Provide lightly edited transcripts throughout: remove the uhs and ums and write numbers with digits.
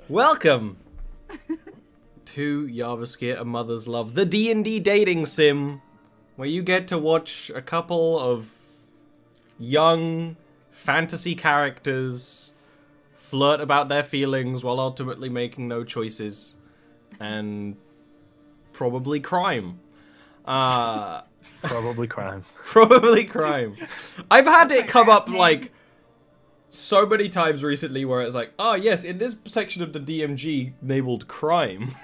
Welcome to Jarviskjir, A Mother's Love, the D&D dating sim, where you get to watch a couple of young fantasy characters flirt about their feelings while ultimately making no choices, and probably crime. Probably crime. Probably crime. I've had it come up like so many times recently where it's like, oh yes, in this section of the DMG labeled crime.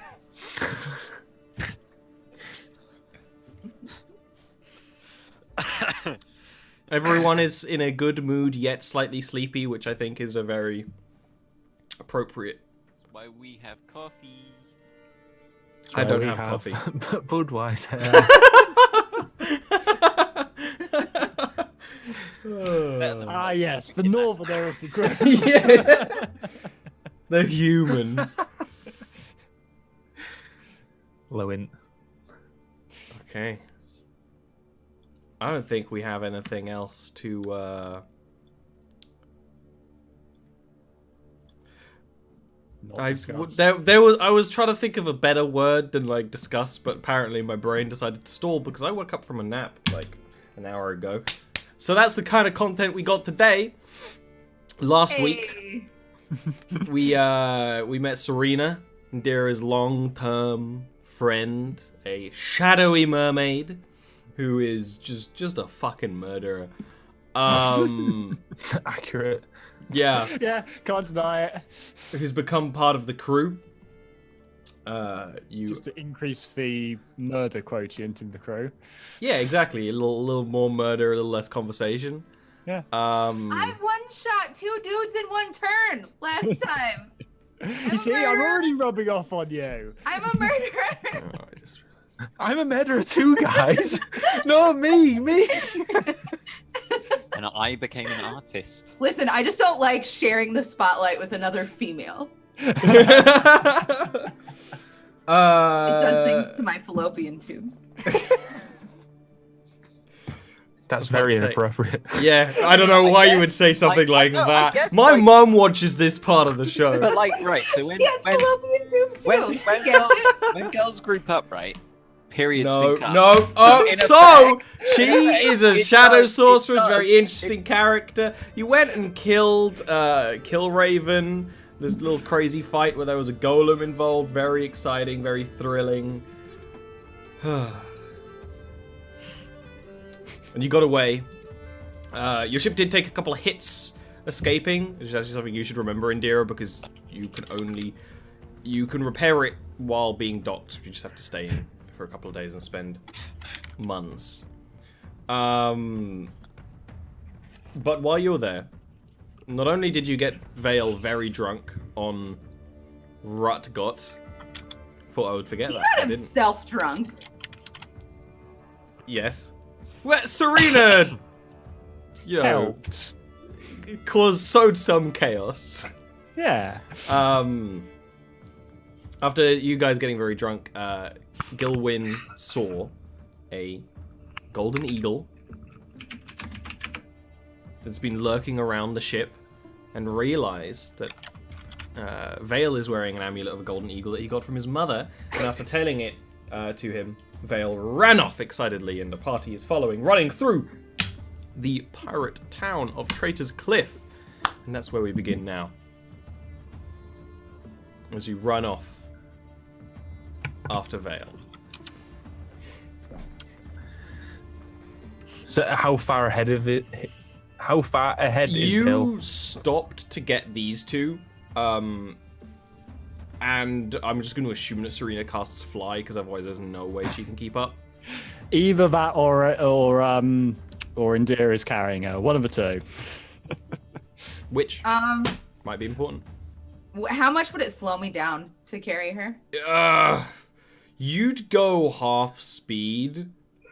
Everyone is in a good mood yet slightly sleepy, which I think is a very appropriate. That's why we have coffee. I don't have coffee. Budweiser. Yes, the northerner of the group. Yeah. The human. Lewin. Okay. I don't think we have anything else to, I was trying to think of a better word than, like, discuss, but apparently my brain decided to stall because I woke up from a nap, like, an hour ago. So that's the kind of content we got today. Last week, we met Serena, Indira's long-term friend, a shadowy mermaid, who is just a fucking murderer. Accurate. Yeah. Yeah, can't deny it. Who's become part of the crew. Just to increase the murder quotient in the crew. Yeah, exactly. A little more murder, a little less conversation. Yeah. I one-shot 2 dudes in 1 turn last time. You see, I'm already rubbing off on you. I'm a murderer. Oh, I just realized. I'm a murderer too, guys. No, me. And I became an artist. Listen, I just don't like sharing the spotlight with another female. It does things to my fallopian tubes. That's very inappropriate. Yeah, I don't know why you would say something like that. My like, mum watches this part of the show. But like, right, so when, He has fallopian tubes too. when girls group up, right? Periods No, sync up. no. Oh, In so effect, she is a it shadow does, sorceress, it very does. interesting character. You went and killed Killraven. This little crazy fight where there was a golem involved. Very exciting, very thrilling. And you got away. Your ship did take a couple of hits escaping, which is actually something you should remember, Indira, because you can repair it while being docked. You just have to stay in for a couple of days and spend months. But while you're there, not only did you get Vale very drunk on Rutgot, thought I would forget He that. got I didn't. himself drunk. Yes. Well, Serena, you know, Helped. sowed some chaos. Yeah. After you guys getting very drunk, Gilwyn saw a golden eagle that's been lurking around the ship and realized that Vale is wearing an amulet of a golden eagle that he got from his mother, and after telling it to him, Vale ran off excitedly, and the party is following, running through the pirate town of Traitor's Cliff. And that's where we begin now. As you run off after Vale. So how far ahead of it? How far ahead is Hill? You stopped to get these two, and I'm just going to assume that Serena casts Fly, because otherwise there's no way she can keep up. Either that or Indira is carrying her. One of the two. Which might be important. How much would it slow me down to carry her? You'd go half speed,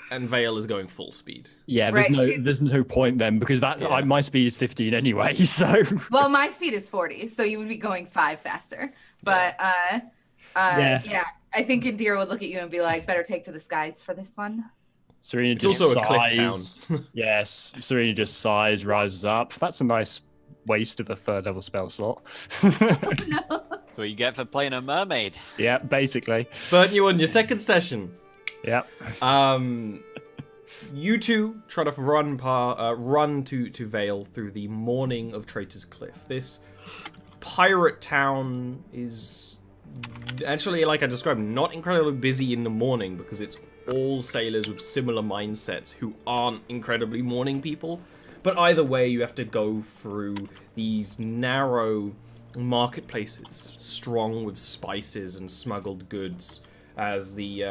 and Vale is going full speed. Yeah, Right, there's no point then, because that's Yeah. my speed is 15 anyway. So Well, my speed is 40, so you would be going 5 faster. But Yeah. yeah, I think Indira would look at you and be like, "Better take to the skies for this one." Serena It's just also a sighs. cliff town. Yes, Serena just sighs, rises up. That's a nice waste of a third level spell slot. No. That's what you get for playing a mermaid. Yeah, basically. Burnt you on your second session. Yeah. You two try to run to Vale through the morning of Traitor's Cliff. This pirate town is actually, like I described, not incredibly busy in the morning because it's all sailors with similar mindsets who aren't incredibly morning people. But either way, you have to go through these narrow marketplaces strong with spices and smuggled goods as the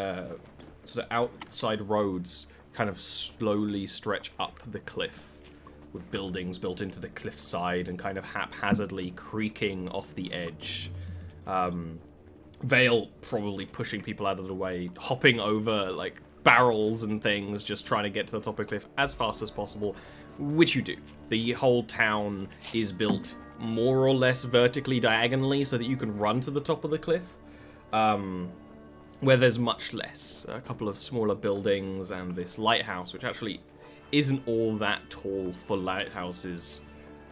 sort of outside roads kind of slowly stretch up the cliff with buildings built into the cliffside and kind of haphazardly creaking off the edge. Vale probably pushing people out of the way, hopping over like barrels and things, just trying to get to the top of the cliff as fast as possible, which you do. The whole town is built more or less vertically diagonally so that you can run to the top of the cliff, where there's much less. A couple of smaller buildings and this lighthouse, which actually isn't all that tall for lighthouses.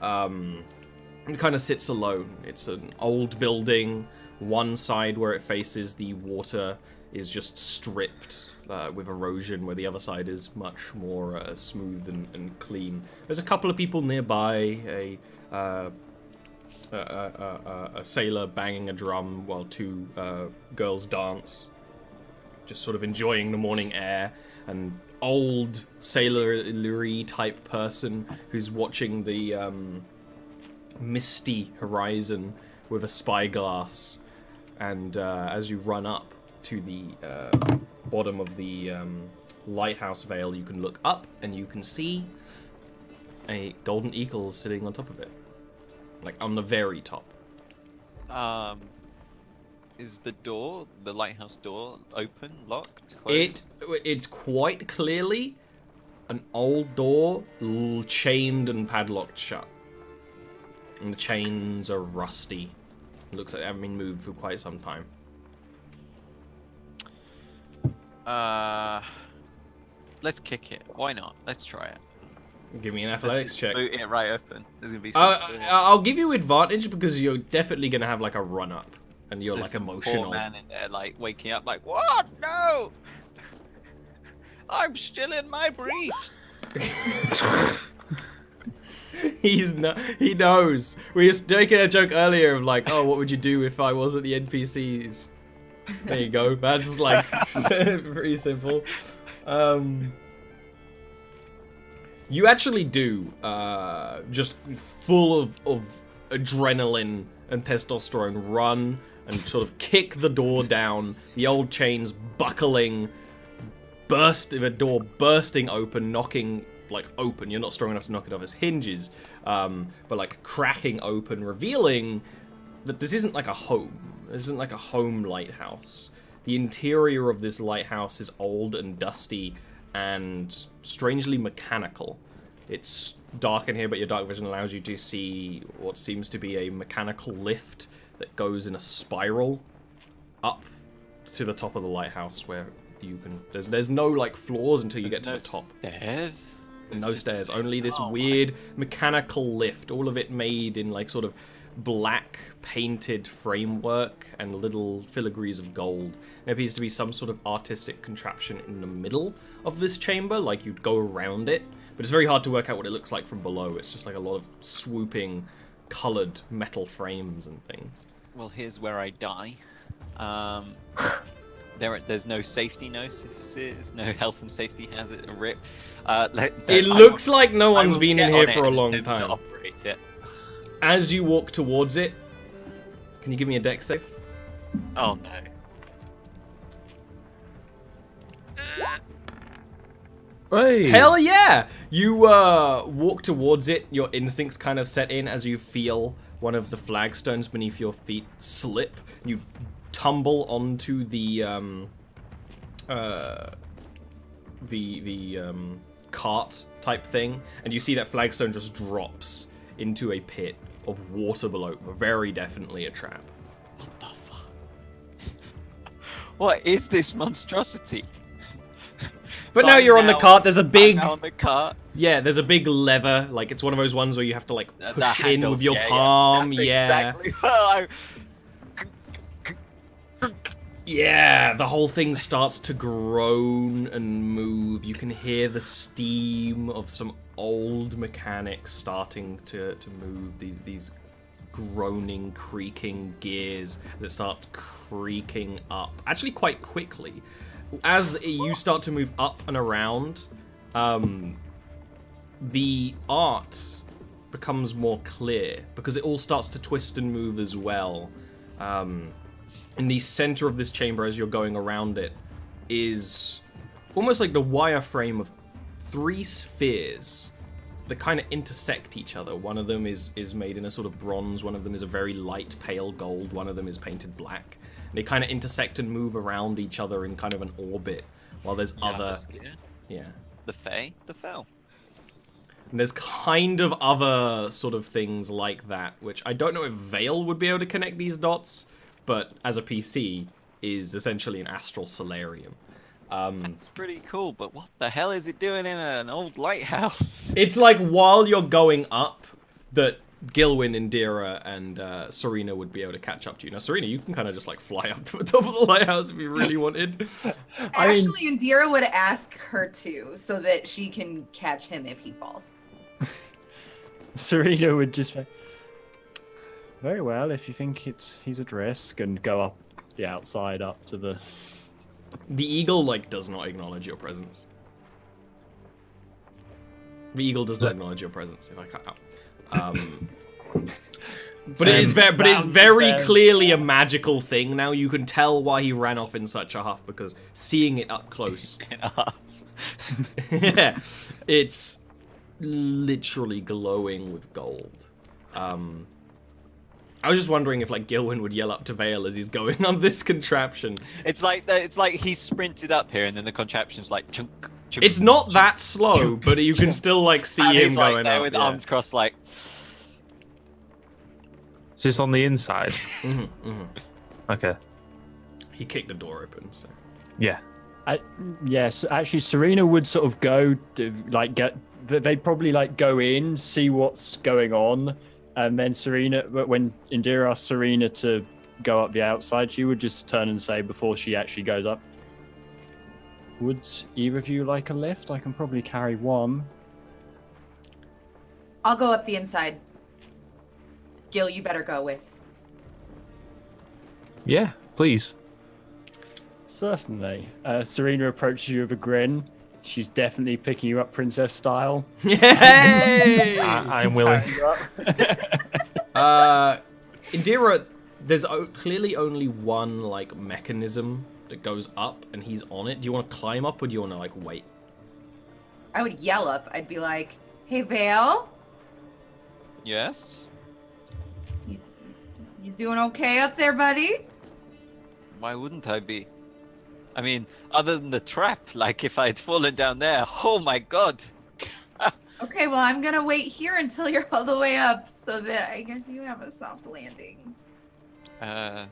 It kind of sits alone. It's an old building. One side where it faces the water is just stripped with erosion, where the other side is much more smooth and clean. There's a couple of people nearby, a sailor banging a drum while two girls dance, just sort of enjoying the morning air. An old sailor-y type person who's watching the misty horizon with a spyglass. And as you run up to the bottom of the lighthouse Vale, you can look up and you can see a golden eagle sitting on top of it, like on the very top. Is the lighthouse door, open, locked, closed? It's quite clearly an old door, chained and padlocked shut, and the chains are rusty. It looks like they haven't been moved for quite some time. Let's kick it. Why not? Let's try it. Give me an athletics check. Boot it right open. There's gonna be some I'll give you advantage because you're definitely gonna have like a run up, and you're like emotional. Poor man in there, like waking up, like what? No, I'm still in my briefs. He knows. We were making a joke earlier of like, oh, what would you do if I wasn't the NPCs? There you go. That's like pretty simple. You actually do just full of adrenaline and testosterone run and sort of kick the door down. The old chains buckling, the door bursting open, knocking like open. You're not strong enough to knock it off its hinges, but like cracking open, revealing that this isn't like a home. This isn't like a home lighthouse. The interior of this lighthouse is old and dusty and strangely mechanical. It's dark in here, but your dark vision allows you to see what seems to be a mechanical lift that goes in a spiral up to the top of the lighthouse, where you can. There's no like floors until you get to the top. Stairs. No stairs, only this weird mechanical lift, all of it made in like sort of black painted framework and little filigrees of gold. There appears to be some sort of artistic contraption in the middle of this chamber, like you'd go around it, but it's very hard to work out what it looks like from below. It's just like a lot of swooping colored metal frames and things. Well, here's where I die. There's no safety notices, no health and safety hazard, RIP. It looks like no one's been in here for a long time. Operate it. As you walk towards it, can you give me a dex save? Oh no. Hey. Hell yeah! You walk towards it, your instincts kind of set in as you feel one of the flagstones beneath your feet slip. You tumble onto the cart type thing, and you see that flagstone just drops into a pit of water below. Very definitely a trap. What the fuck? What is this monstrosity? But now you're on the cart. There's a big. I'm now on the cart. Yeah, there's a big lever. Like it's one of those ones where you have to like The push in handle, with your yeah, palm. That's Yeah. exactly. Yeah, the whole thing starts to groan and move. You can hear the steam of some old mechanics starting to move. These groaning, creaking gears as it starts creaking up. Actually, quite quickly. As you start to move up and around, the art becomes more clear because it all starts to twist and move as well. In the center of this chamber, as you're going around it, is almost like the wireframe of 3 spheres that kind of intersect each other. One of them is made in a sort of bronze, one of them is a very light pale gold, one of them is painted black. They kind of intersect and move around each other in kind of an orbit, while there's other... Yeah. The Fae, the Fell. And there's kind of other sort of things like that, which I don't know if Veil would be able to connect these dots, but as a PC, is essentially an astral solarium. It's pretty cool, but what the hell is it doing in an old lighthouse? It's like while you're going up, that Gilwyn, Indira, and Serena would be able to catch up to you. Now, Serena, you can kind of just like fly up to the top of the lighthouse if you really wanted. Actually, Indira would ask her to, so that she can catch him if he falls. Serena would just say, very well, if you think he's at risk, and go up the outside up to the... The eagle, like, does not acknowledge your presence. The eagle does not acknowledge your presence, if I cut out. But it is very clearly a magical thing now. You can tell why he ran off in such a huff, because seeing it up close... Yeah, it's literally glowing with gold. I was just wondering if like Gilwyn would yell up to Vale as he's going on this contraption. It's like he's sprinted up here, and then the contraption's like chunk. chunk It's not that chunk, slow, chunk, but you can still like see and him he's like going there up. with Yeah. arms crossed, like. Is this on the inside? Okay. He kicked the door open. So. Yeah. Yes, actually, Serena would sort of go to like get. They'd probably like go in, see what's going on, and then Serena, when Indira asked Serena to go up the outside, she would just turn and say before she actually goes up, "Would either of you like a lift? I can probably carry one." I'll go up the inside. Gil, you better go with. Yeah, please. Certainly. Serena approaches you with a grin. She's definitely picking you up princess style. Yay! I'm willing. Indira, there's clearly only one like mechanism that goes up, and he's on it. Do you want to climb up, or do you want to like wait? I would yell up. I'd be like, "Hey, Vale, Yes. you doing okay up there, buddy?" Why wouldn't I be? I mean, other than the trap, like if I had fallen down there, oh my god. Okay, well, I'm gonna wait here until you're all the way up, so that I guess you have a soft landing. Oh.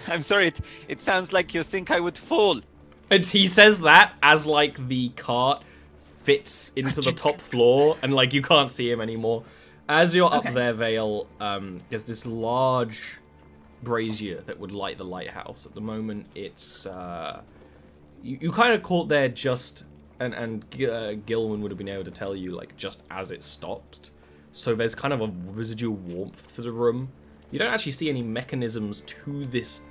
I'm sorry, it sounds like you think I would fall. He says that as like the cart fits into the top floor, and like you can't see him anymore. As you're up there, Vale, there's this large brazier that would light the lighthouse. At the moment, it's you kind of caught there just, and Gilwyn would have been able to tell you like just as it stopped. So there's kind of a residual warmth to the room. You don't actually see any mechanisms to this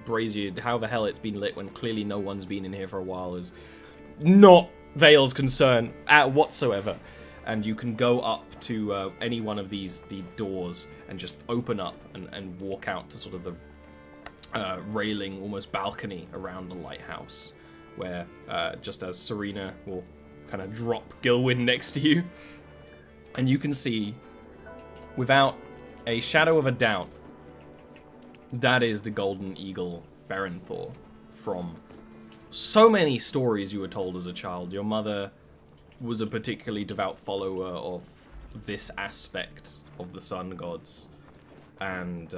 brazier. How the hell it's been lit when clearly no one's been in here for a while is not Vale's concern whatsoever. And you can go up to any one of the doors and just open up and walk out to sort of the railing, almost balcony around the lighthouse, where just as Serena will kind of drop Gilwyn next to you, and you can see, without a shadow of a doubt, that is the Golden Eagle Berenthor from so many stories you were told as a child. Your mother was a particularly devout follower of this aspect of the sun gods, and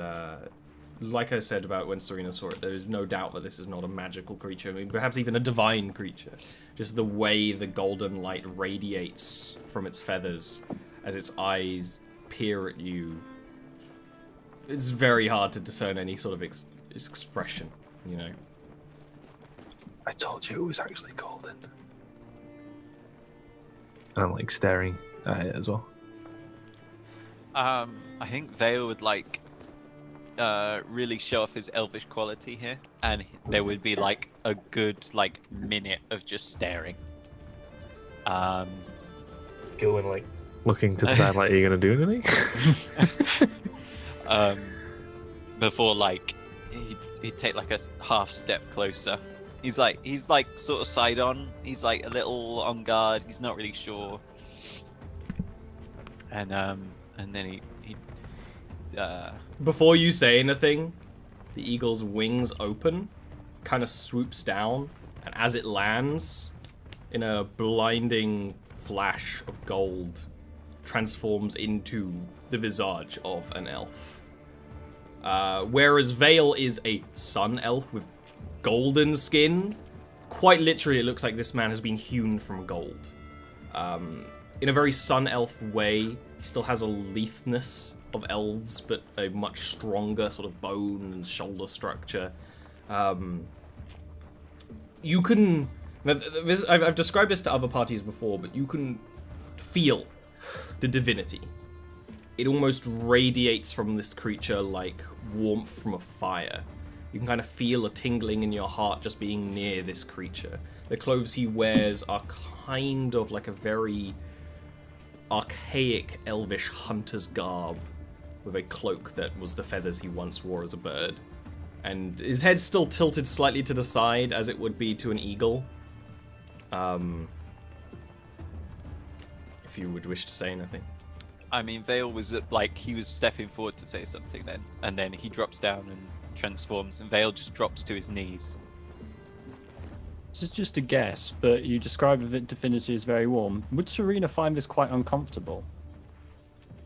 like I said about when Serena saw it, there is no doubt that this is not a magical creature. I mean, perhaps even a divine creature. Just the way the golden light radiates from its feathers as its eyes peer at you. It's very hard to discern any sort of expression, you know. I told you it was actually golden. And I'm like staring at it as well. I think Vale would like really show off his elvish quality here, and there would be like a good like minute of just staring. Gilwin like looking to the side like, are you gonna do anything? Before like he'd take like a half step closer. He's like sort of side on. He's like a little on guard. He's not really sure. And then he Before you say anything, the eagle's wings open, kind of swoops down, and as it lands, in a blinding flash of gold, transforms into the visage of an elf. Whereas Vale is a sun elf with golden skin, quite literally it looks like this man has been hewn from gold. In a very sun elf way, he still has a litheness of elves, but a much stronger sort of bone and shoulder structure. You can... I've described this to other parties before, but you can feel the divinity. It almost radiates from this creature like warmth from a fire. You can kind of feel a tingling in your heart just being near this creature. The clothes he wears are kind of like a very archaic elvish hunter's garb with a cloak that was the feathers he once wore as a bird. And his head's still tilted slightly to the side as it would be to an eagle. If you would wish to say anything. I mean, Vale was like he was stepping forward to say something then, and then he drops down and transforms, and Vale just drops to his knees. This is just a guess, but you describe the divinity as very warm. Would Serena find this quite uncomfortable?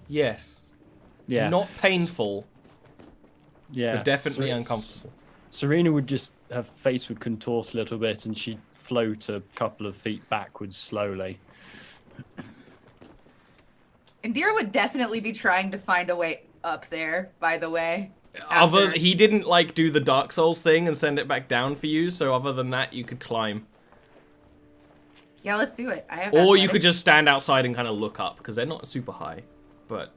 Yes. Yeah. Not painful, Yeah. but definitely uncomfortable. Serena would just, her face would contort a little bit and she'd float a couple of feet backwards slowly. Indira would definitely be trying to find a way up there, by the way. He didn't like do the Dark Souls thing and send it back down for you, so other than that you could climb. Yeah, let's do it. Or you could just stand outside and kind of look up, because they're not super high. But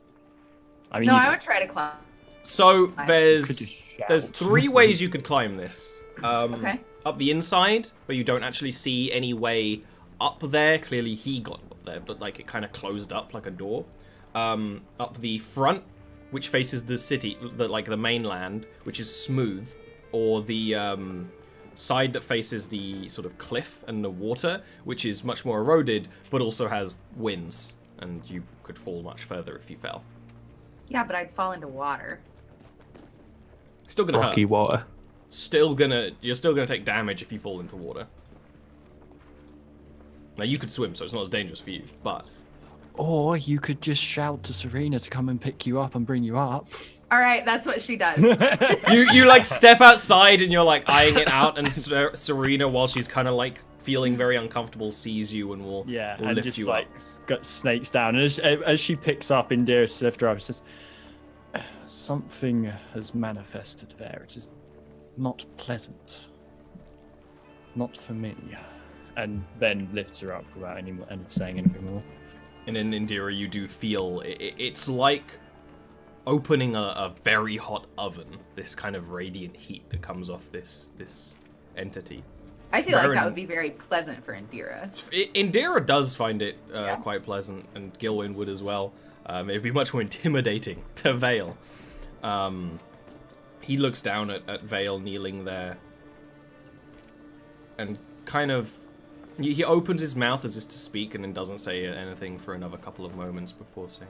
I mean, no, I would try to climb. So there's shout. 3 ways you could climb this. Okay. Up the inside, where you don't actually see any way up there. Clearly he got up there, but like it kind of closed up like a door. Up the front, which faces the city, the mainland, which is smooth, or the side that faces the sort of cliff and the water, which is much more eroded, but also has winds, and you could fall much further if you fell. Yeah, but I'd fall into water. Still gonna Rocky hurt. water. You're still gonna take damage if you fall into water. Now you could swim, so it's not as dangerous for you, but... Or you could just shout to Serena to come and pick you up and bring you up. All right, that's what she does. You like step outside and you're like eyeing it out, and Serena, while she's kind of like feeling very uncomfortable, sees you and will and lift just you like up. snakes down. And as she picks up Indira's lift driver, says, "Something has manifested there. It is not pleasant. Not for me." And then lifts her up without saying anything more. And in Indira, you do feel it's like opening a very hot oven. This kind of radiant heat that comes off this entity. I feel like that would be very pleasant for Indira. Indira does find it quite pleasant, and Gilwin would as well. It'd be much more intimidating to Vale. He looks down at Vale kneeling there, and kind of he opens his mouth as if to speak, and then doesn't say anything for another couple of moments before saying,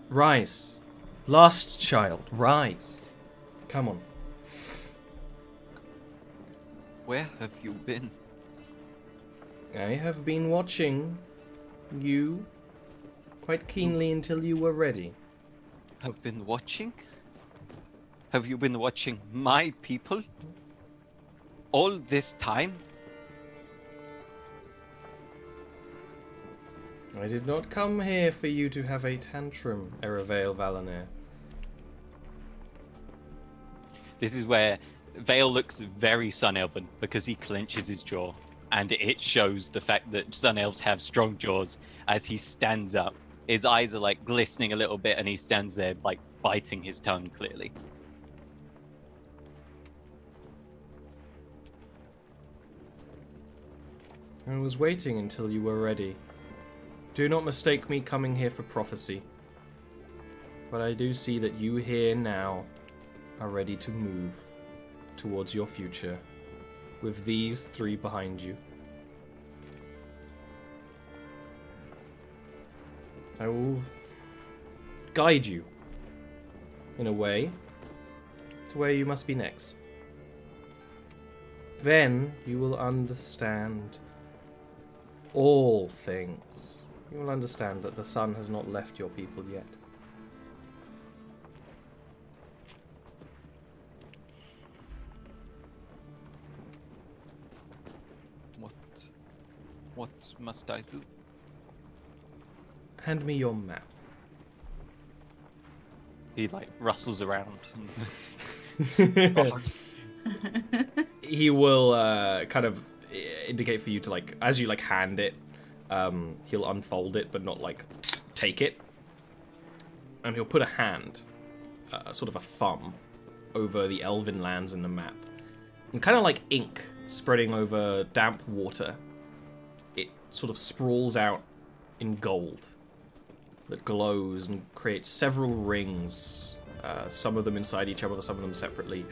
"Rise, lost child, rise. Come on." Where have you been? I have been watching you quite keenly until you were ready. I've been watching? Have you been watching my people? All this time? I did not come here for you to have a tantrum, Erevale Valanir. This is where Vale looks very Sun Elven because he clenches his jaw, and it shows the fact that Sun Elves have strong jaws as he stands up. His eyes are like glistening a little bit, and he stands there like biting his tongue clearly. I was waiting until you were ready. Do not mistake me coming here for prophecy. But I do see that you here now are ready to move towards your future with these 3 behind you. I will guide you in a way to where you must be next. Then you will understand all things. You will understand that the sun has not left your people yet. What must I do? Hand me your map. He like rustles around. He will kind of indicate for you to like, as you like hand it, he'll unfold it but not like take it, and he'll put a hand, sort of a thumb, over the elven lands in the map, and kind of like ink spreading over damp water, it sort of sprawls out in gold that glows and creates several rings, some of them inside each other, some of them separately,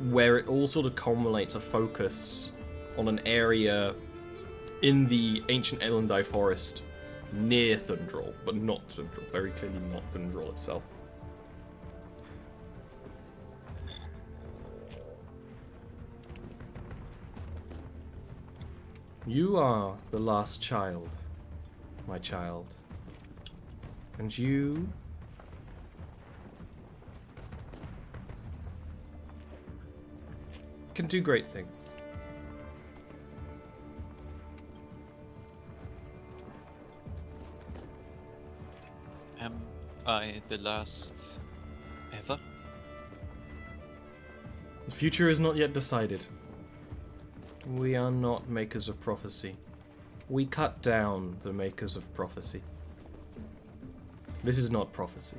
where it all sort of culminates a focus on an area in the ancient Elendai forest near Thundral, but not Thundral, very clearly not Thundral itself. You are the last child, my child. And you can do great things. Am I the last ever? The future is not yet decided. We are not makers of prophecy. We cut down the makers of prophecy. This is not prophecy.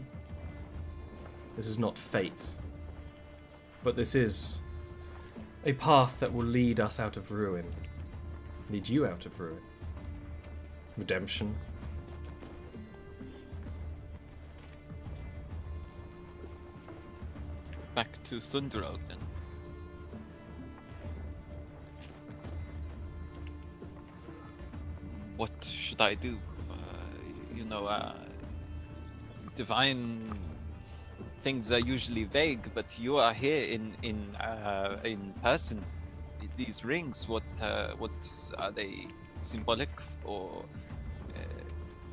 This is not fate. But this is a path that will lead us out of ruin. Lead you out of ruin. Redemption. Back to Thundral then. What should I do? Divine things are usually vague, but you are here in person. These rings, what are they symbolic, or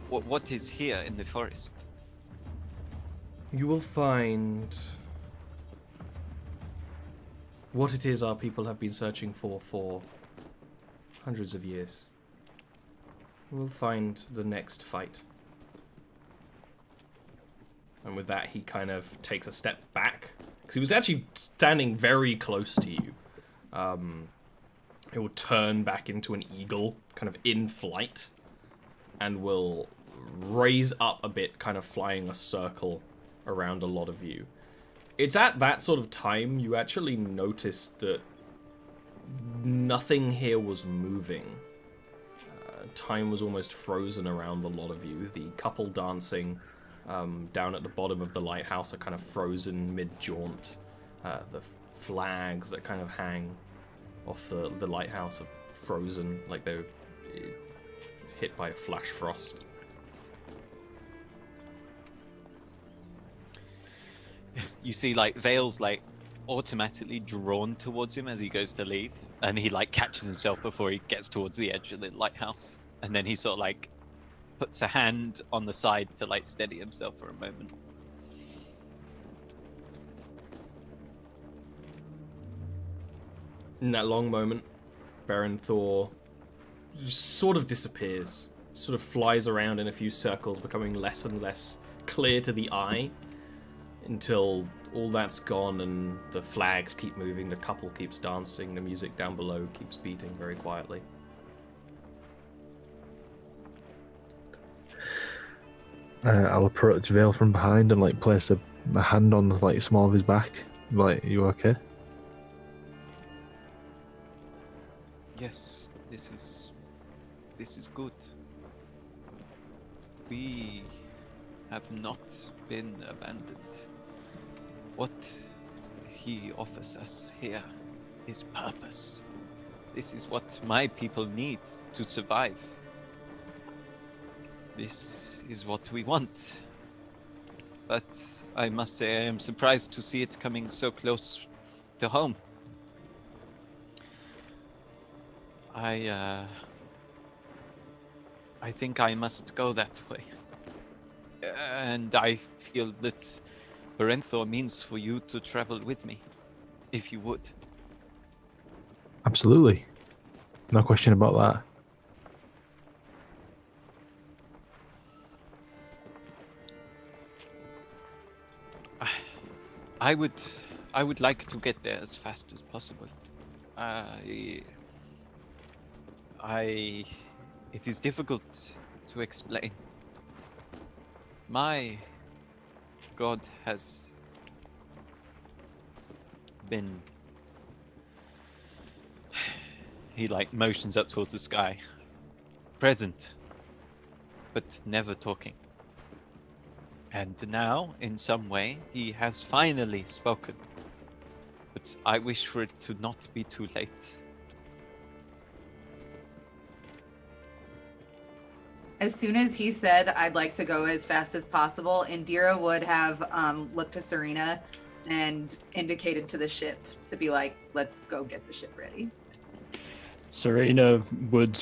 what is here in the forest? You will find what it is our people have been searching for hundreds of years. We'll find the next fight. And with that, he kind of takes a step back, because he was actually standing very close to you. It will turn back into an eagle, kind of in flight, and will raise up a bit, kind of flying a circle around a lot of you. It's at that sort of time you actually noticed that nothing here was moving. Time was almost frozen around a lot of you. The couple dancing down at the bottom of the lighthouse are kind of frozen mid-jaunt. The flags that kind of hang off the lighthouse are frozen, like they were hit by a flash frost. You see, like, Vale's, like, automatically drawn towards him as he goes to leave, and he, like, catches himself before he gets towards the edge of the lighthouse, and then he sort of, like, puts a hand on the side to, like, steady himself for a moment. In that long moment, Baron Thor just sort of disappears. Sort of flies around in a few circles, becoming less and less clear to the eye until all that's gone and the flags keep moving, the couple keeps dancing, the music down below keeps beating very quietly. I'll approach Vale from behind and like place a hand on the like small of his back. Like, you okay? Yes, this is good. We have not been abandoned. What he offers us here is purpose. This is what my people need to survive. This is what we want. But I must say I am surprised to see it coming so close to home. I think I must go that way. And I feel that Barenthor means for you to travel with me, if you would. Absolutely. No question about that. I would like to get there as fast as possible. It is difficult to explain. My God has been... He like motions up towards the sky. Present, but never talking. And now, in some way, he has finally spoken. But I wish for it to not be too late. As soon as he said, I'd like to go as fast as possible, Indira would have looked to Serena and indicated to the ship to be like, let's go get the ship ready. Serena would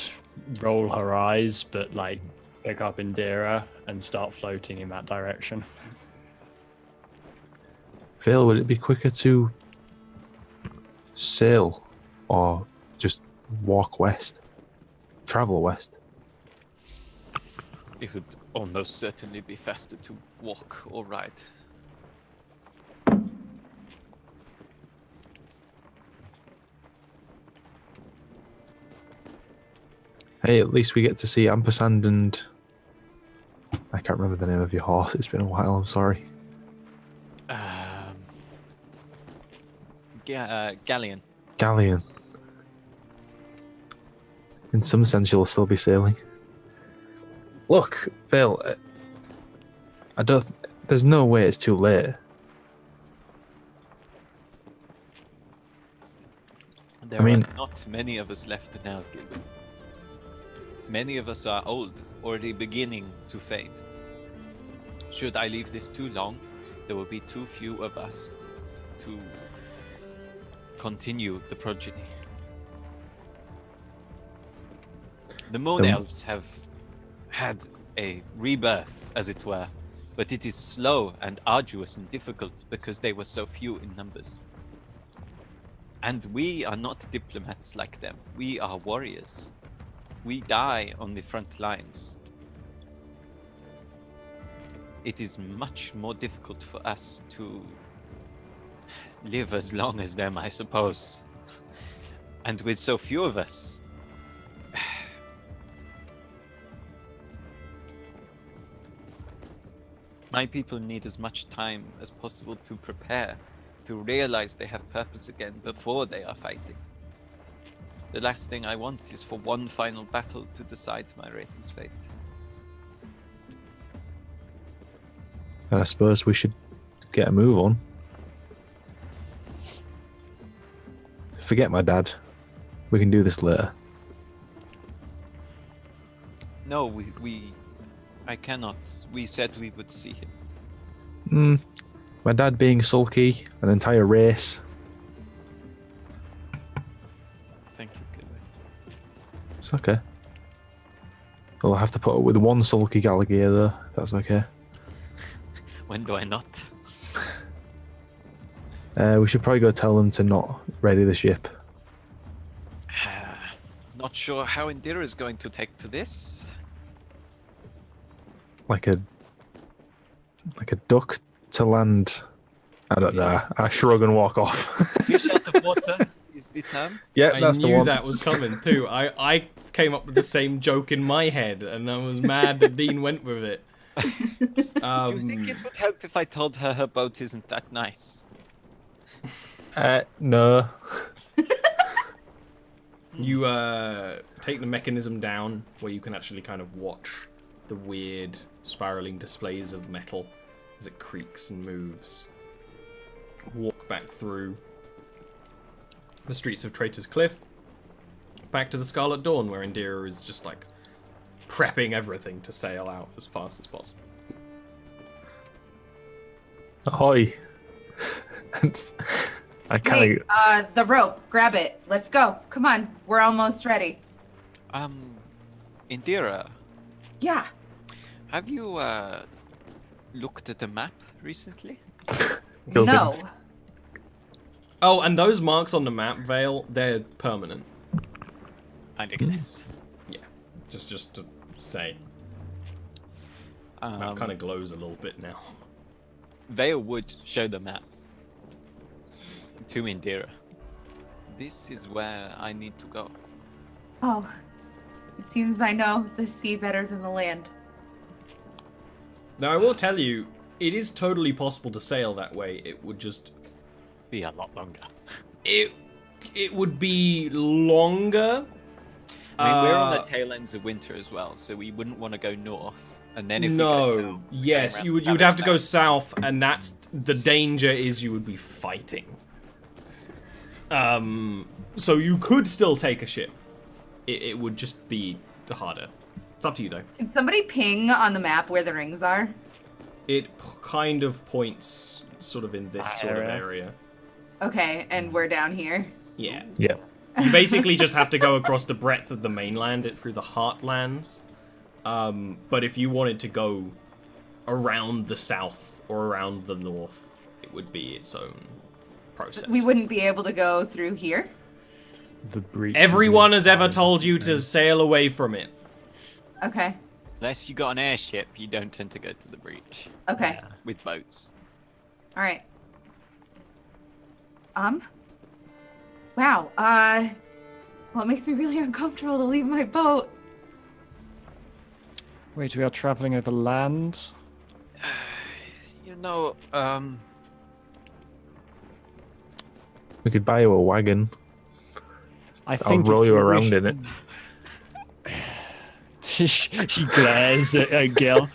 roll her eyes, but like pick up Indira and start floating in that direction. Phil, would it be quicker to sail or just walk west? Travel west? It would almost certainly be faster to walk or ride. Hey, at least we get to see Ampersand and... I can't remember the name of your horse. It's been a while, I'm sorry. Galleon. Galleon. In some sense, you'll still be sailing. Look, Phil, I don't... There's no way it's too late. There are not many of us left now, Gilbert. Many of us are old, already beginning to fade. Should I leave this too long, there will be too few of us to continue the progeny. The Moon Elves have had a rebirth, as it were, but it is slow and arduous and difficult because they were so few in numbers. And we are not diplomats like them. We are warriors. We die on the front lines. It is much more difficult for us to live as long as them, I suppose. And with so few of us, my people need as much time as possible to prepare, to realize they have purpose again before they are fighting. The last thing I want is for one final battle to decide my race's fate. And I suppose we should get a move on. Forget my dad. We can do this later. No, I cannot. We said we would see him. My dad being sulky, an entire race. Thank you, Gilbert. It's okay. I'll have to put up with one sulky Gallagher though. That's okay. When do I not? We should probably go tell them to not ready the ship. Not sure how Indira is going to take to this. Like a duck to land. I don't know. I shrug and walk off. Fish out of water is the term. Yeah, I that's the knew one. that was coming too. I came up with the same joke in my head, and I was mad that Dean went with it. Do you think it would help if I told her her boat isn't that nice? No. You take the mechanism down where you can actually kind of watch the weird spiraling displays of metal as it creaks and moves. Walk back through the streets of Traitor's Cliff, back to the Scarlet Dawn, where Indira is just like prepping everything to sail out as fast as possible. Ahoy. I kind Hey, the rope. Grab it. Let's go. Come on. We're almost ready. Indira, Yeah. have you looked at the map recently? of No. Oh, and those marks on the map, Vale, they're permanent. I guessed. Yeah, just to say. Map kind of glows a little bit now. Vale would show the map to Indira. This is where I need to go. Oh, it seems I know the sea better than the land. Now, I will tell you, it is totally possible to sail that way. It would just... Be a lot longer. It would be longer. I mean, we're on the tail ends of winter as well, so we wouldn't want to go north. And then if we go south, yes, you would have to go south, and that's the danger is you would be fighting. So you could still take a ship. It would just be harder. It's up to you though. Can somebody ping on the map where the rings are? It kind of points sort of in this sort of area. Okay, and we're down here. Yeah. Yeah. You basically just have to go across the breadth of the mainland through the heartlands. But if you wanted to go around the south or around the north, it would be its own process. So we wouldn't be able to go through here? The breach. Everyone has ever told you to sail away from it. Okay. unless you got an airship, you don't tend to go to the breach. Okay. With boats. All right. Wow. Well, it makes me really uncomfortable to leave my boat. Wait, we are traveling over land? You know, We could buy you a wagon. I I'll think roll if you we around wish- in it. she glares at a girl.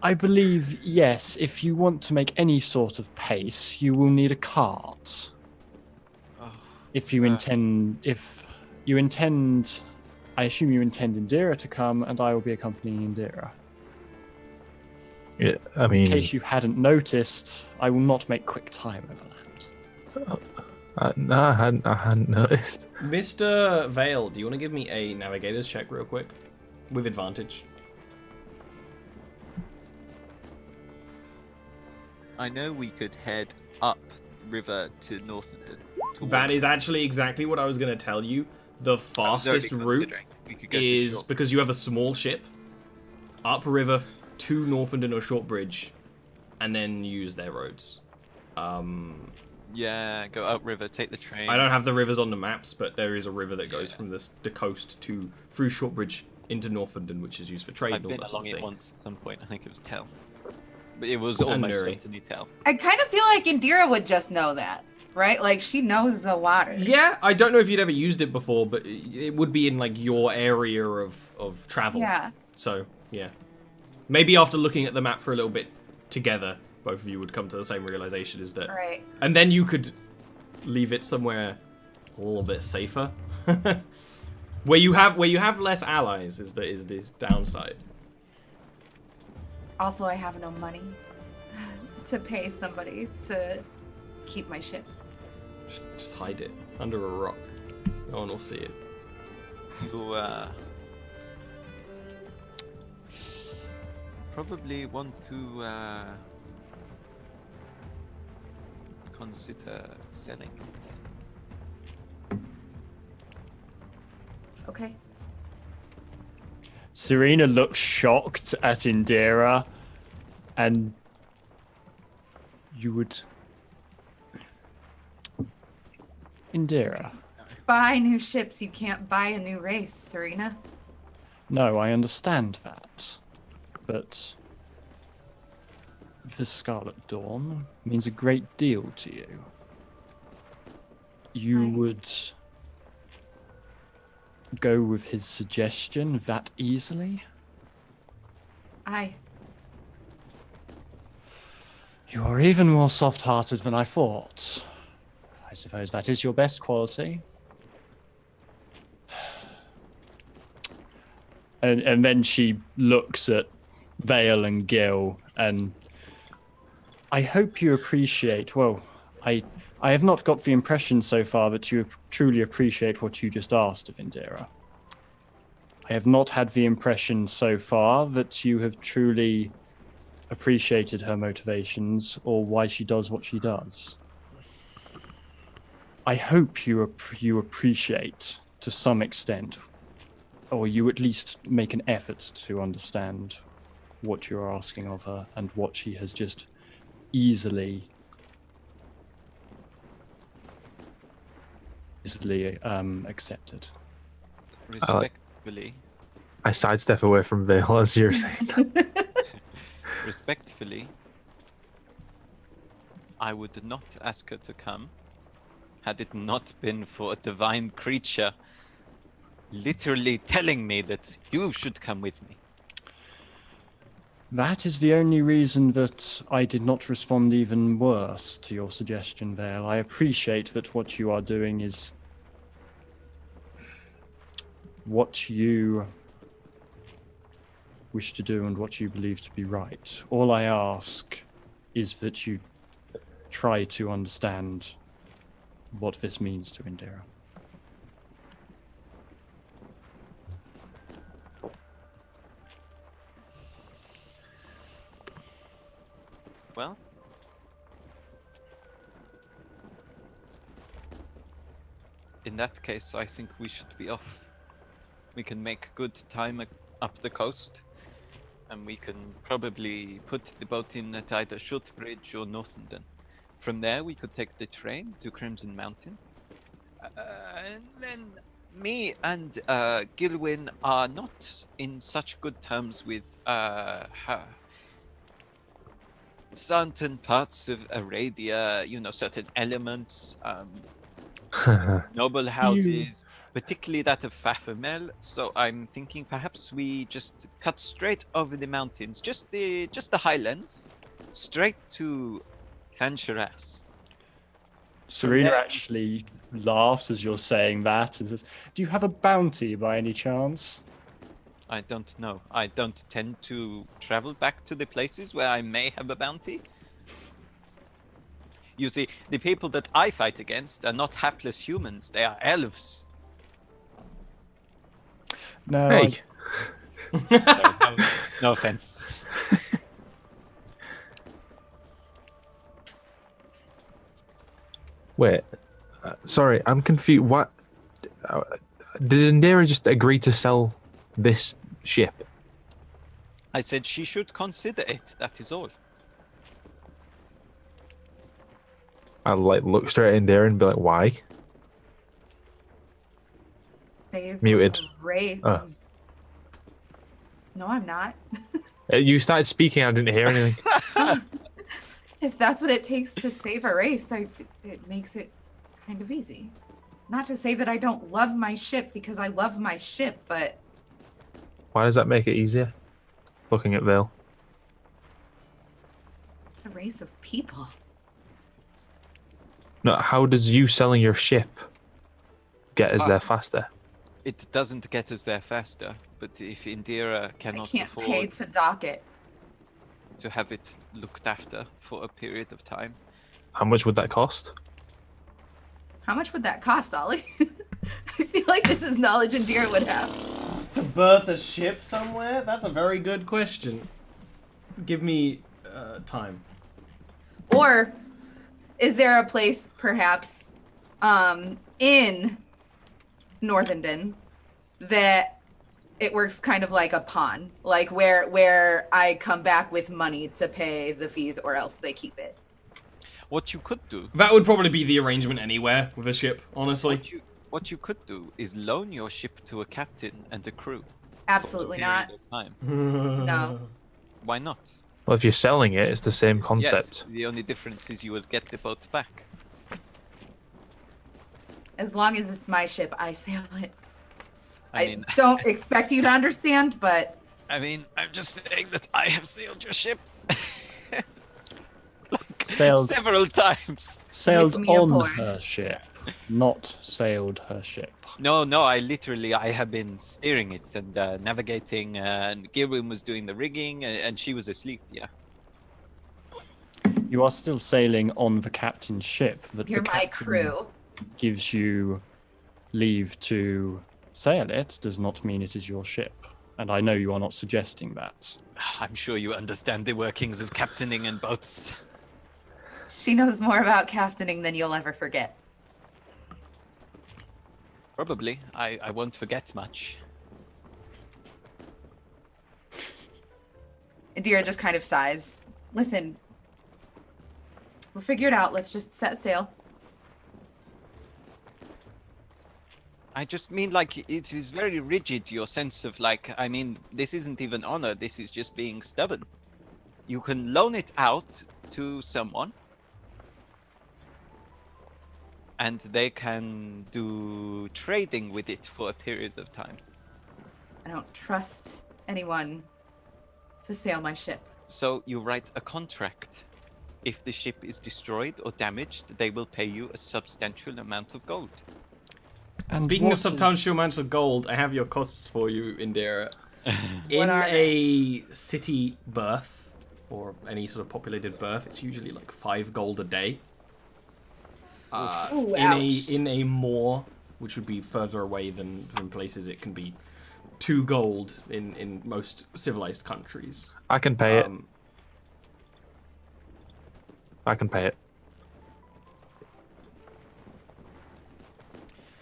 I believe, yes, if you want to make any sort of pace, you will need a cart. If you intend, I assume you intend Indira to come, and I will be accompanying Indira. Yeah, I In mean, case you hadn't noticed, I will not make quick time overland. no, I hadn't noticed. Mr. Vale, do you want to give me a navigator's check real quick? With advantage. I know we could head up river to Northampton. That is actually exactly what I was going to tell you. The fastest route is, because you have a small ship, upriver to Northampton or Shortbridge, and then use their roads. Yeah, go upriver, take the train. I don't have the rivers on the maps, but there is a river that goes from the coast through Shortbridge into Northampton, which is used for trade I've and all been that along sort of it thing. once at some point. I think it was Tell. But it was almost Nuri. certainly Tell. I kind of feel like Indira would just know that, right? Like, she knows the water. Yeah, I don't know if you'd ever used it before, but it would be in like your area of travel. Yeah. So, yeah. Maybe after looking at the map for a little bit together, both of you would come to the same realization, is that... All right. And then you could leave it somewhere a little bit safer. where you have less allies is this downside. Also, I have no money to pay somebody to keep my ship. Just hide it under a rock. No one will see it. You probably want to consider selling it. Okay. Serena looks shocked at Indira, and you would... Indira. Buy new ships. You can't buy a new race, Serena. No, I understand that. But the Scarlet Dawn means a great deal to you. You would go with his suggestion that easily? Aye. You are even more soft-hearted than I thought. I suppose that is your best quality. And then she looks at Vale and Gil, and I hope you appreciate, well, I have not got the impression so far that you truly appreciate what you just asked of Indira. I have not had the impression so far that you have truly appreciated her motivations or why she does what she does. I hope you appreciate, to some extent, or you at least make an effort to understand what you're asking of her and what she has just easily accepted. Respectfully. I sidestep away from Vale as you're saying that. Respectfully, I would not ask her to come had it not been for a divine creature literally telling me that you should come with me. That is the only reason that I did not respond even worse to your suggestion, Vale. I appreciate that what you are doing is what you wish to do and what you believe to be right. All I ask is that you try to understand what this means to Indira. Well, in that case, I think we should be off. We can make good time up the coast, and we can probably put the boat in at either Shortbridge or Northenden. From there, we could take the train to Crimson Mountain. And then me and Gilwyn are not in such good terms with certain parts of Aradia, you know, certain elements, noble houses, particularly that of Fafamel. So I'm thinking perhaps we just cut straight over the mountains, just the highlands, straight to Fansharas. Serena actually laughs as you're saying that and says, "Do you have a bounty by any chance?" I don't know. I don't tend to travel back to the places where I may have a bounty. You see, the people that I fight against are not hapless humans. They are elves. No. Hey. No offense. Wait, sorry, I'm confused. What? Did Indira just agree to sell this ship? I said she should consider it. That is all. I'll like look straight at Indira and be like, "Why?" They've Muted. No, I'm not. You started speaking. I didn't hear anything. If that's what it takes to save a race, it makes it kind of easy. Not to say that I don't love my ship, because I love my ship, but... Why does that make it easier? Looking at Vale. It's a race of people. No, how does you selling your ship get us there faster? It doesn't get us there faster, but if Indira cannot I can't afford pay to dock it. to have it looked after for a period of time. How much would that cost? How much would that cost, Ollie? I feel like this is knowledge Indira would have. To berth a ship somewhere? That's a very good question. Give me time. Or is there a place, perhaps, in Northenden that it works kind of like a pawn, like where I come back with money to pay the fees, or else they keep it. What you could do. That would probably be the arrangement anywhere with a ship, honestly. What you could do is loan your ship to a captain and a crew. Absolutely not. Time. No. Why not? Well, if you're selling it, it's the same concept. Yes, the only difference is you will get the boat back. As long as it's my ship, I sail it. I mean, don't expect you to understand, but... I mean, I'm just saying that I have sailed your ship. Sailed several times. Sailed me on aboard. her ship, not sailed her ship. No, I have been steering it and navigating, and Gilwin was doing the rigging, and she was asleep, yeah. You are still sailing on the captain's ship. That You're the my captain crew. gives you leave to sail it does not mean it is your ship. And I know you are not suggesting that. I'm sure you understand the workings of captaining and boats. She knows more about captaining than you'll ever forget. Probably. I won't forget much. Indira just kind of sighs. Listen, we'll figure it out. Let's just set sail. I just mean, like, it is very rigid, your sense of, like, I mean, this isn't even honor, this is just being stubborn. You can loan it out to someone, and they can do trading with it for a period of time. I don't trust anyone to sail my ship. So you write a contract. If the ship is destroyed or damaged, they will pay you a substantial amount of gold. And Speaking of what substantial amounts of gold, I have your costs for you, Indira. In What are a city berth, or any sort of populated berth, it's usually like 5 gold a day. Ooh, ouch. In a moor, which would be further away than places, it can be 2 gold in most civilized countries. I can pay it. I can pay it.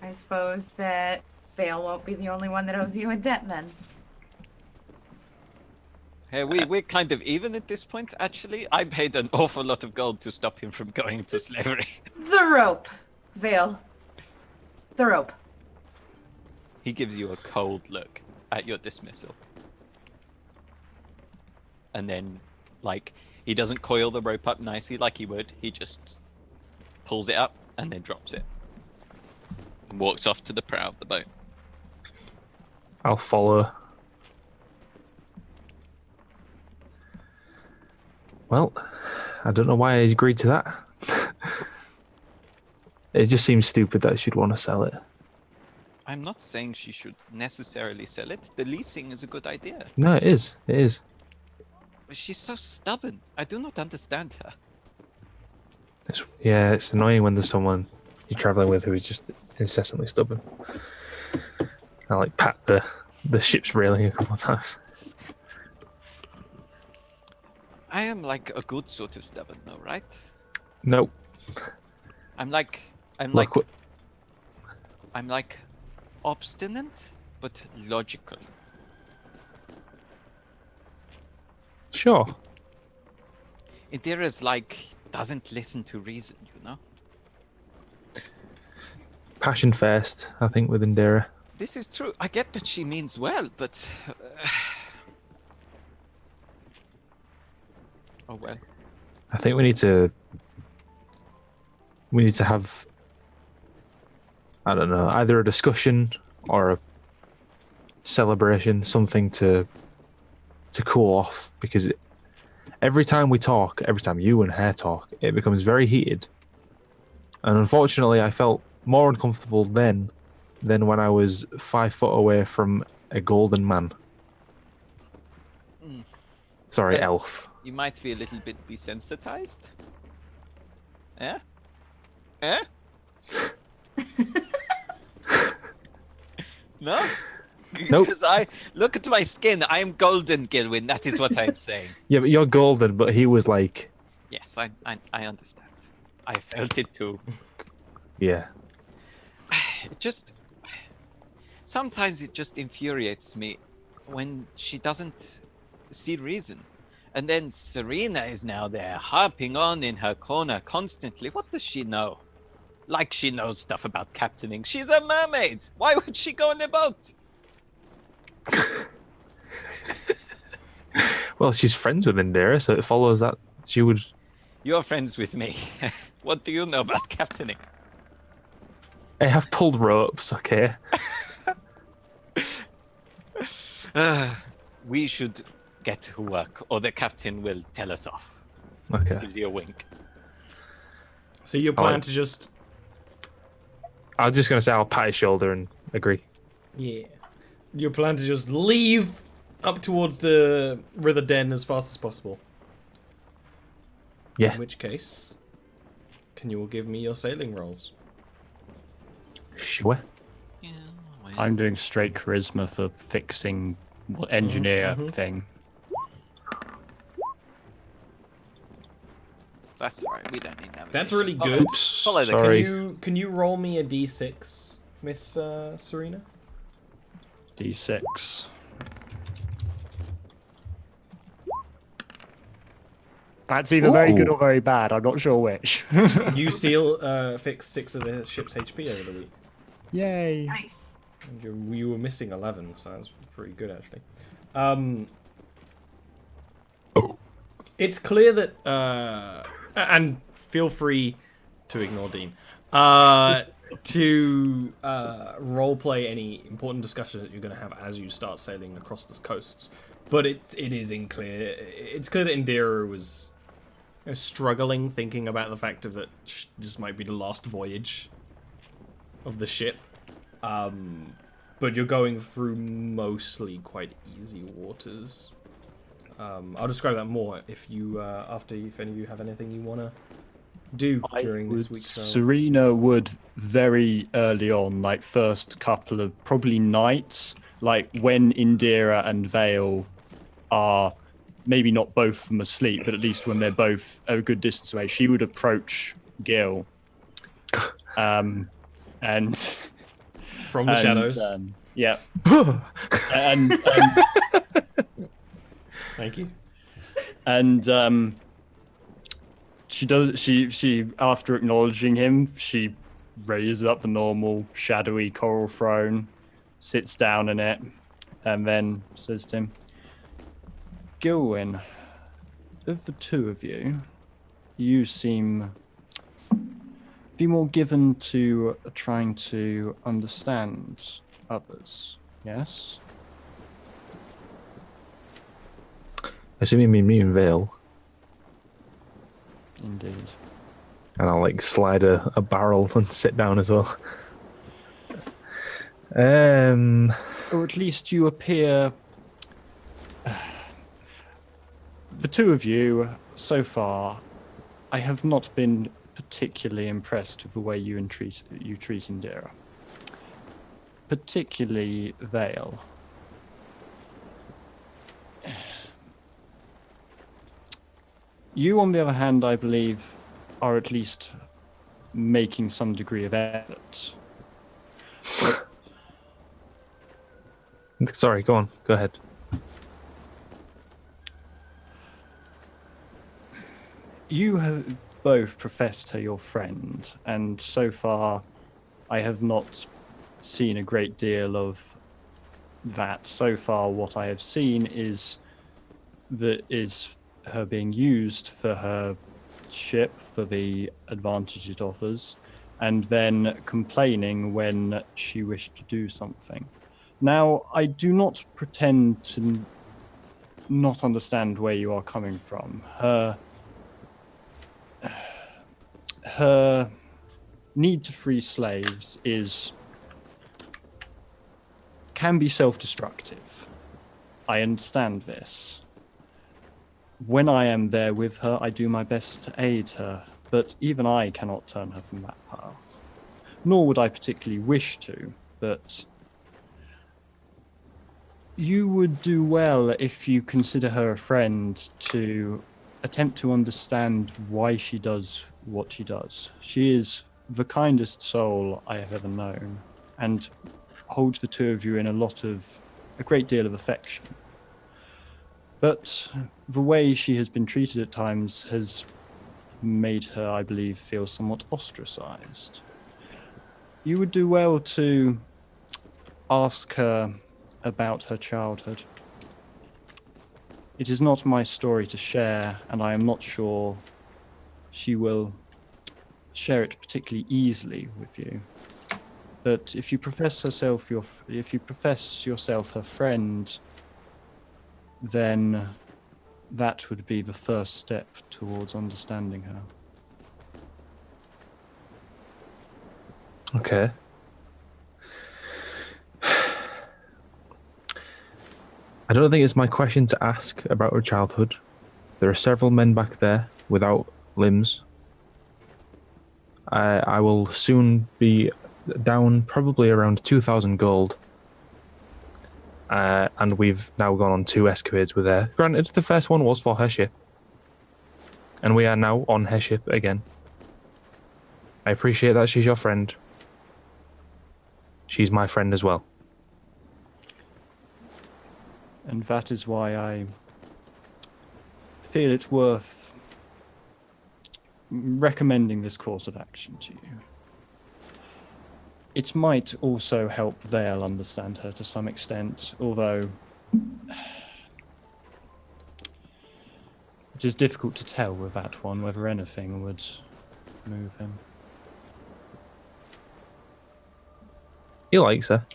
I suppose that Vale won't be the only one that owes you a debt then. Hey, we're kind of even at this point, actually. I paid an awful lot of gold to stop him from going into slavery. The rope, Vale. The rope. He gives you a cold look at your dismissal. And then, like, he doesn't coil the rope up nicely like he would. He just pulls it up and then drops it. And walks off to the prow of the boat. I'll follow. Well, I don't know why I agreed to that. It just seems stupid that she'd want to sell it. I'm not saying she should necessarily sell it. The leasing is a good idea. No, it is. It is. But she's so stubborn. I do not understand her. It's annoying when there's someone you're traveling with who is just incessantly stubborn. I like pat the ship's railing a couple of times. I am like a good sort of stubborn, though, right? Nope. I'm like obstinate, but logical. Sure. Indira's like doesn't listen to reason, you know. Passion first, I think, with Indira. This is true. I get that she means well, but oh well. I think we need to have, I don't know, either a discussion or a celebration, something to cool off, because every time we talk, every time you and her talk, it becomes very heated. And unfortunately, I felt more uncomfortable then than when I was 5 foot away from a golden man. Sorry, Well, elf. You might be a little bit desensitized. Eh? Eh? No? Nope. Because I look at my skin, I am golden, Gilwin. That is what I'm saying. Yeah, but you're golden, but he was like, Yes, I understand. I felt it too. yeah. Just Sometimes it just infuriates me when she doesn't see reason. And then Serena is now there, harping on in her corner constantly. What does she know? Like she knows stuff about captaining. She's a mermaid. Why would she go on a boat? Well, she's friends with Indira, so it follows that she would. You're friends with me. What do you know about captaining? I have pulled ropes, okay? We should get to work, or the captain will tell us off. Okay. Gives you a wink. So you plan to just... I was just going to say I'll pat his shoulder and agree. Yeah. You plan to just leave up towards the river den as fast as possible. Yeah. In which case, can you all give me your sailing rolls? Sure. Yeah, well, I'm doing straight charisma for fixing engineer thing. that's all right. We don't need navigation. That's really good. Oops, Follow the- sorry. Can you roll me a d6, Miss Serena? D6. That's either very good or very bad. I'm not sure which. You fix 6 of the ship's HP over the week. Yay. Nice. And you were missing 11, so that's pretty good actually. It's clear that, and feel free to ignore Dean, to roleplay any important discussion that you're going to have as you start sailing across the coasts. But it's clear that Indira was struggling, thinking about the fact of that this might be the last voyage of the ship. But you're going through mostly quite easy waters. I'll describe that more if you if any of you have anything you want to do during this week's show. Serena would very early on, like first couple of probably nights, like when Indira and Vale are maybe not both from asleep, but at least when they're both a good distance away, she would approach Gil. And From the shadows. Yeah. and Thank you. And she after acknowledging him, she raises up the normal shadowy coral throne, sits down in it, and then says to him, Gilwyn, of the two of you, you seem be more given to trying to understand others, yes? Assuming me and Vale. Indeed. And I'll like slide a barrel and sit down as well. Or at least you appear... The two of you, so far, I have not been particularly impressed with the way you treat Indira. Particularly Vale. You, on the other hand, I believe, are at least making some degree of effort. Sorry, go on. Go ahead. You have both professed her your friend, and so far I have not seen a great deal of that. So far what I have seen is her being used for her ship, for the advantage it offers, and then complaining when she wished to do something. Now, I do not pretend to not understand where you are coming from. Her need to free slaves can be self-destructive. I understand this. When I am there with her, I do my best to aid her, but even I cannot turn her from that path. Nor would I particularly wish to, but you would do well if you consider her a friend to attempt to understand why she does what she does. She is the kindest soul I have ever known, and holds the two of you in a great deal of affection. But the way she has been treated at times has made her, I believe, feel somewhat ostracized. You would do well to ask her about her childhood. It is not my story to share, and I am not sure she will share it particularly easily with you. But if you profess yourself her friend, then that would be the first step towards understanding her. Okay. I don't think it's my question to ask about her childhood. There are several men back there without limbs. I will soon be down probably around 2,000 gold. And we've now gone on 2 escapades with her. Granted, the first one was for her ship. And we are now on her ship again. I appreciate that she's your friend. She's my friend as well. And that is why I feel it's worth recommending this course of action to you. It might also help Vale understand her to some extent, although it is difficult to tell with that one whether anything would move him. He likes her.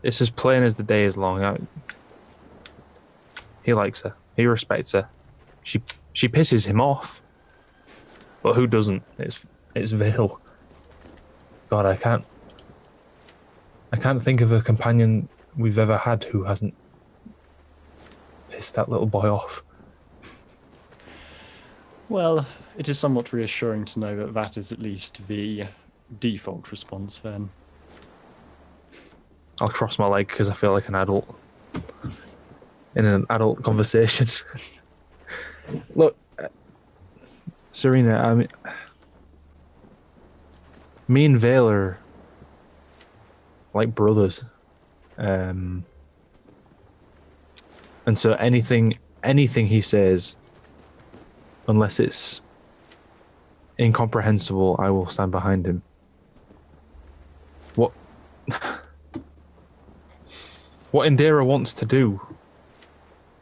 It's as plain as the day is long. He likes her. He respects her. She pisses him off. But who doesn't? It's Vale. God, I can't think of a companion we've ever had who hasn't pissed that little boy off. Well, it is somewhat reassuring to know that that is at least the default response then. I'll cross my leg because I feel like an adult in an adult conversation. Look, Serena, I mean, me and Vale are like brothers. And so anything he says, unless it's incomprehensible, I will stand behind him. What Indira wants to do,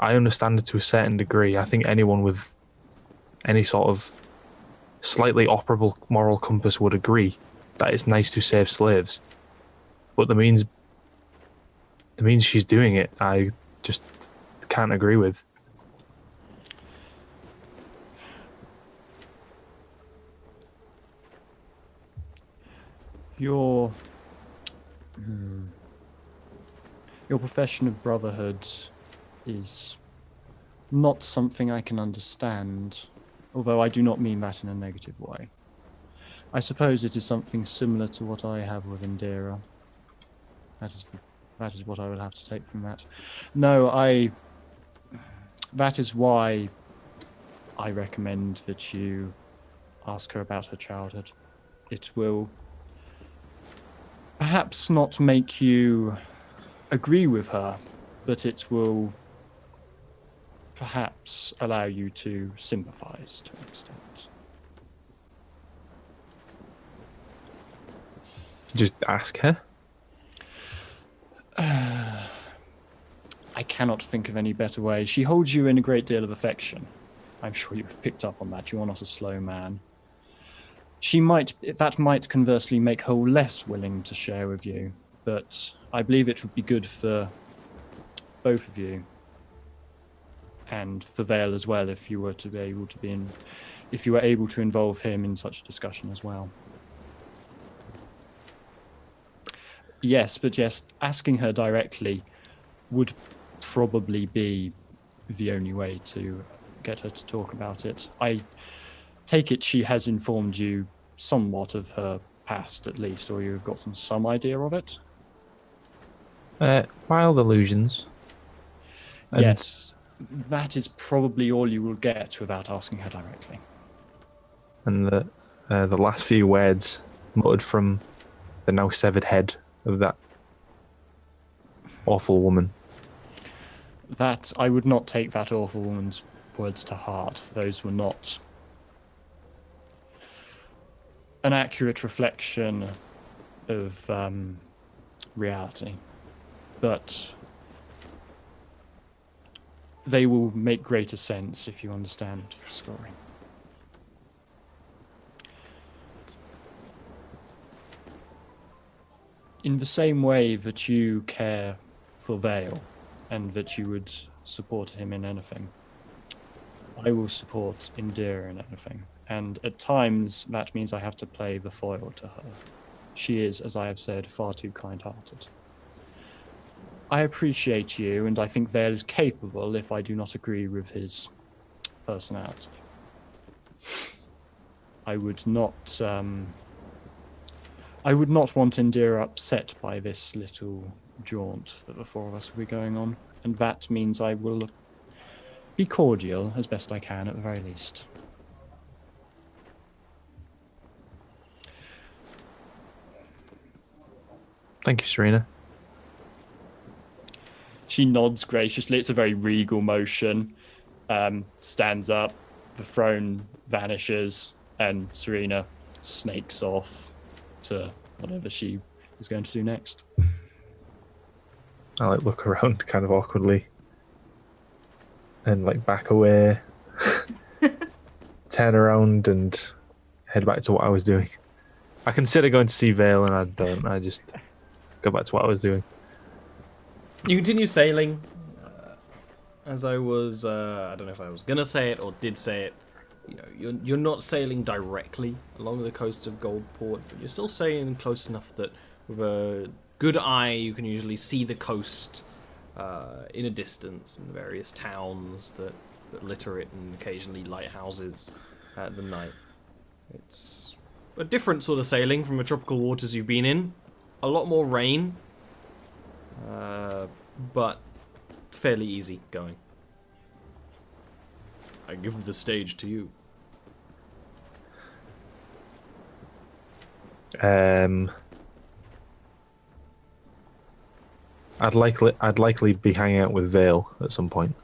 I understand it to a certain degree. I think anyone with any sort of slightly operable moral compass would agree that it's nice to save slaves. But the means she's doing it, I just can't agree with. Your profession of brotherhood is not something I can understand, although I do not mean that in a negative way. I suppose it is something similar to what I have with Indira. That is what I will have to take from that. No, that is why I recommend that you ask her about her childhood. It will perhaps not make you agree with her, but it will perhaps allow you to sympathize to an extent. Just ask her? I cannot think of any better way. She holds you in a great deal of affection. I'm sure you've picked up on that. You are not a slow man. That might conversely make her less willing to share with you, but I believe it would be good for both of you, and for Vale as well, if you were able to involve him in such a discussion as well. Yes, but asking her directly would probably be the only way to get her to talk about it. I take it she has informed you somewhat of her past, at least, or you've gotten some idea of it? Mild illusions. Yes, that is probably all you will get without asking her directly. And the last few words muttered from the now severed head of that awful woman. That I would not take that awful woman's words to heart. Those were not an accurate reflection of reality. But they will make greater sense if you understand the story. In the same way that you care for Vale and that you would support him in anything, I will support Indira in anything. And at times, that means I have to play the foil to her. She is, as I have said, far too kind-hearted. I appreciate you, and I think Vale is capable if I do not agree with his personality. I would not want Indira upset by this little jaunt that the four of us will be going on, and that means I will be cordial as best I can at the very least. Thank you, Serena. She nods graciously. It's a very regal motion. Stands up, the throne vanishes, and Serena snakes off to whatever she is going to do next. I like look around kind of awkwardly and like back away, turn around and head back to what I was doing. I consider going to see Vale and I don't. I just go back to what I was doing. You continue sailing. As I was, I don't know if I was gonna say it or did say it. You know, you're not sailing directly along the coast of Goldport, but you're still sailing close enough that with a good eye you can usually see the coast in a distance and the various towns that litter it and occasionally lighthouses at the night. It's a different sort of sailing from the tropical waters you've been in. A lot more rain, but fairly easy going. I give the stage to you. I'd likely be hanging out with Vale at some point,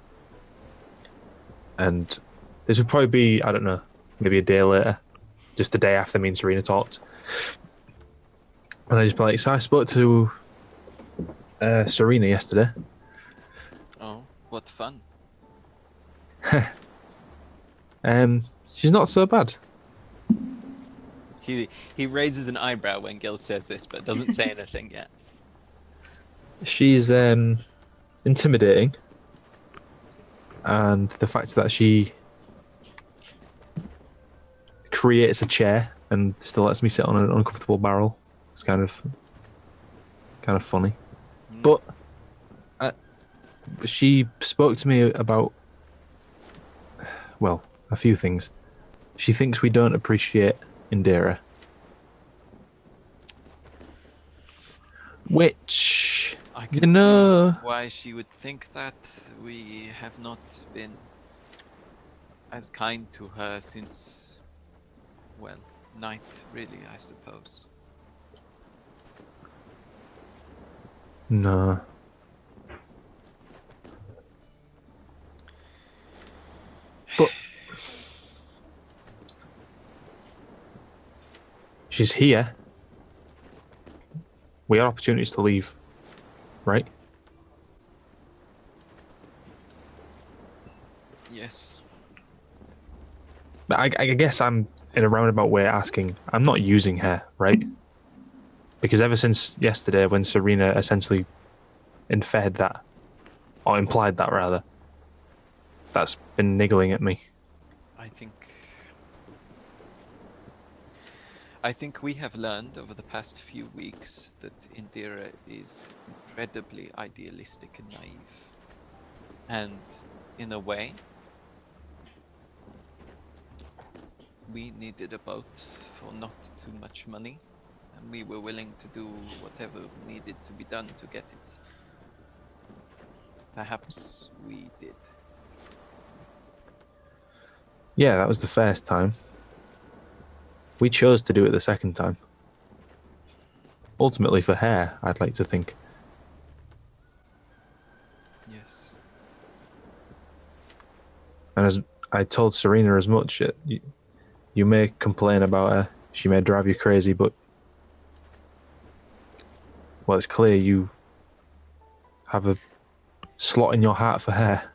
and this would probably be, I don't know, maybe a day later, just the day after me and Serena talked, and I just be like, so I spoke to Serena yesterday. Oh, what fun. She's not so bad. He raises an eyebrow when Gil says this, but doesn't say anything yet. She's intimidating, and the fact that she creates a chair and still lets me sit on an uncomfortable barrel is kind of funny. But she spoke to me about, well, a few things. She thinks we don't appreciate Indira, which, I can see why she would think that. We have not been as kind to her since, well, night, really, I suppose. No. But she's here. We have opportunities to leave, right? Yes. But I guess I'm in a roundabout way asking. I'm not using her, right? Because ever since yesterday, when Serena essentially inferred that, or implied that rather, that's been niggling at me. I think we have learned over the past few weeks that Indira is incredibly idealistic and naive. And in a way, we needed a boat for not too much money, and we were willing to do whatever needed to be done to get it. Perhaps we did. Yeah, that was the first time. We chose to do it the second time. ultimately for hair, I'd like to think. Yes. And as I told Serena as much, you may complain about her, she may drive you crazy, but well, it's clear you have a slot in your heart for hair.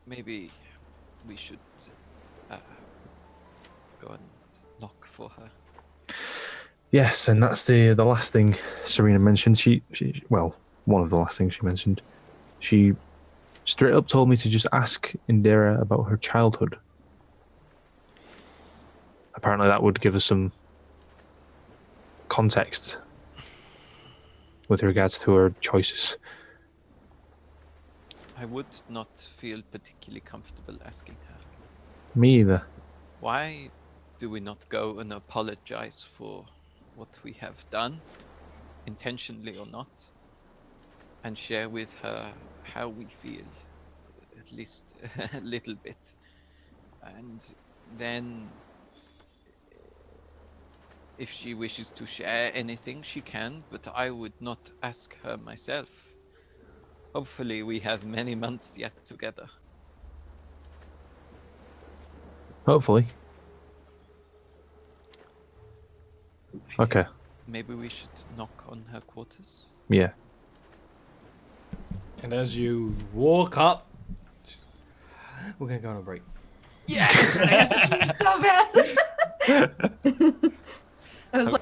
Maybe we should go and knock for her. Yes, and that's the last thing Serena mentioned. She well, one of the last things she mentioned. She straight up told me to just ask Indira about her childhood. Apparently that would give us some context with regards to her choices. I would not feel particularly comfortable asking her. Me either. Why do we not go and apologize for what we have done, intentionally or not, and share with her how we feel, at least a little bit. And then if she wishes to share anything, she can, but I would not ask her myself. Hopefully we have many months yet together. Hopefully. I Okay. think maybe we should knock on her quarters. Yeah. And as you walk up, we're gonna go on a break. So bad. I was like,